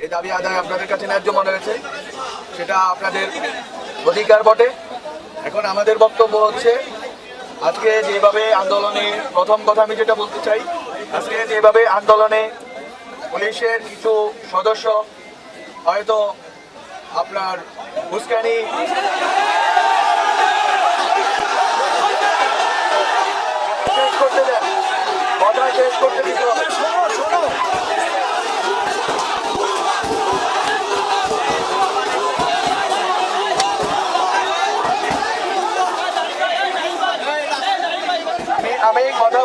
এই দাবি আদায় আপনাদের কাছে ন্যায্য মনে হয়েছে, সেটা আপনাদের অধিকার বটে। এখন আমাদের বক্তব্য হচ্ছে, আজকে যেভাবে আন্দোলনে, প্রথম কথা আমি যেটা বলতে চাই, আজকে যেভাবে আন্দোলনে পুলিশের কিছু সদস্য হয়তো আপনার উস্কানি শেষ করতে দেন, কথা শেষ করতে দিতে হবে। আমি কথা